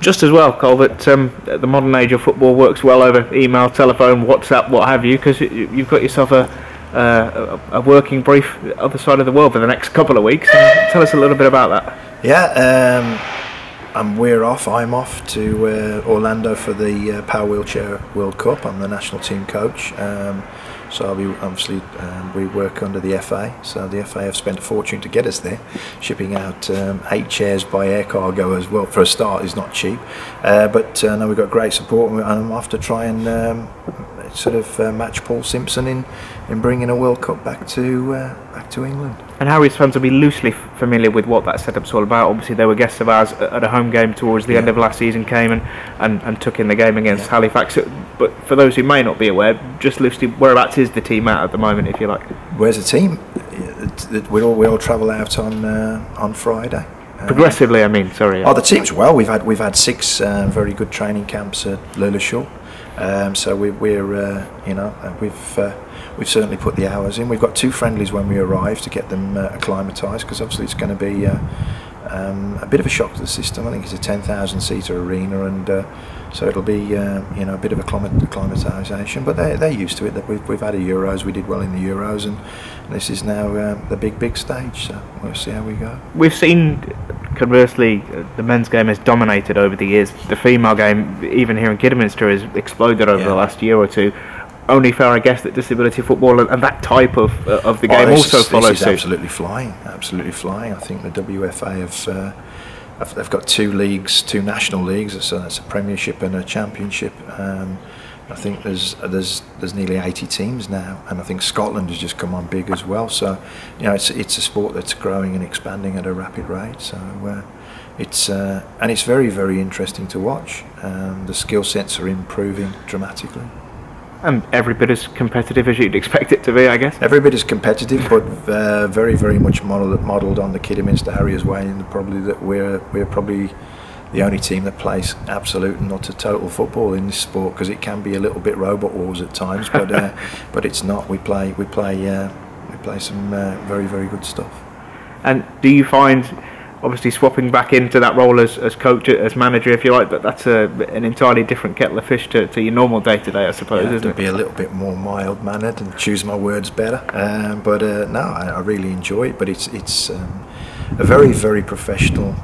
Just as well, Cole, that the modern age of football works well over email, telephone, WhatsApp, what have you, because you've got yourself a working brief other side of the world for the next couple of weeks. Tell us a little bit about that. Yeah, I'm off to Orlando for the Powerchair World Cup. I'm the national team coach. So I'll be obviously we work under the FA. So the FA have spent a fortune to get us there, shipping out 8 chairs by air cargo as well. For a start, is not cheap, but no, we've got great support, and I'm off to try and sort of match Paul Simpson in bringing a World Cup back to England. And Harry's fans will be loosely familiar with what that setup's all about. Obviously, they were guests of ours at a home game towards the end of last season, came and took in the game against Halifax. But for those who may not be aware, just loosely, whereabouts is the team at the moment, if you like? Where's the team? We all travel out on Friday. Progressively, I mean. Sorry. Oh, the team's well. We've had 6 very good training camps at Lilleshall. So we've certainly put the hours in. We've got 2 friendlies when we arrive to get them acclimatised, because obviously it's going to be a bit of a shock to the system. I think it's a 10,000 seater arena, and so it'll be a bit of acclimatisation. But they're used to it. We've had a Euros. We did well in the Euros, and this is now the big stage. So we'll see how we go. We've seen, conversely, the men's game has dominated over the years. The female game, even here in Kidderminster, has exploded over the last year or two. Only fair, I guess, that disability football and that type of the game also follows suit. Absolutely flying. I think the WFA they've got 2 leagues, 2 national leagues. So that's a Premiership and a Championship. I think there's nearly 80 teams now, and I think Scotland has just come on big as well. So it's a sport that's growing and expanding at a rapid rate. So it's very, very interesting to watch. The skill sets are improving dramatically. And every bit as competitive as you'd expect it to be, I guess. Every bit as competitive, but very, very much modelled on the Kidderminster Harriers way, and probably that we're probably the only team that plays absolute and not a total football in this sport, because it can be a little bit robot wars at times, but it's not. We play some very, very good stuff. And do you find, obviously swapping back into that role as coach, as manager, if you like, but that's an entirely different kettle of fish to your normal day-to-day, I suppose, isn't it? Be a little bit more mild-mannered and choose my words better. But no, I really enjoy it. But it's a very, very professional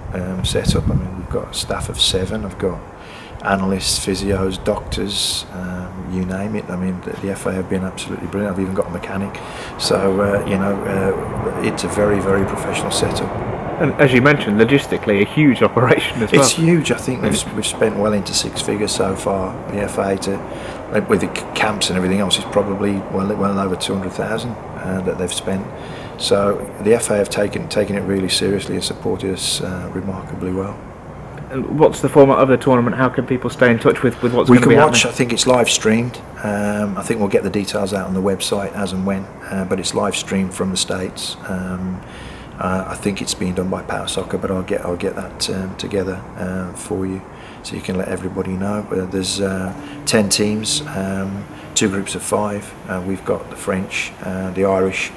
setup. I mean, we've got a staff of 7. I've got analysts, physios, doctors, you name it. I mean, the FA have been absolutely brilliant. I've even got a mechanic. So it's a very, very professional setup. And as you mentioned, logistically, a huge operation as well. It's huge. I think we've spent well into 6 figures so far. The FA, with the camps and everything else, is probably well over 200,000 that they've spent. So the FA have taken it really seriously and supported us remarkably well. And what's the format of the tournament? How can people stay in touch with what's going to be happening? We can watch. I think it's live streamed. I think we'll get the details out on the website as and when. But it's live streamed from the States. I think it's being done by Power Soccer, but I'll get that together for you, so you can let everybody know. There's 10 teams, 2 groups of 5. We've got the French, the Irish,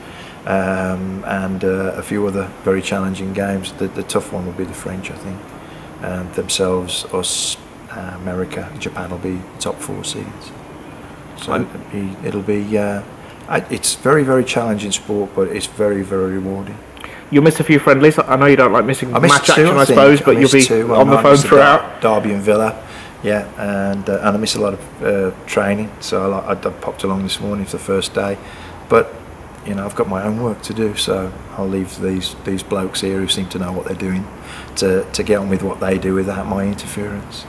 and a few other very challenging games. The tough one will be the French, I think. Themselves, us, America, Japan will be the top 4 seeds. So it'll be. It's very, very challenging sport, but it's very, very rewarding. You'll miss a few friendlies. I know you don't like missing match action, I suppose, but you'll be on the phone throughout. Derby and Villa, yeah, and I miss a lot of training. So I popped along this morning for the first day, but I've got my own work to do. So I'll leave these blokes here who seem to know what they're doing to get on with what they do without my interference.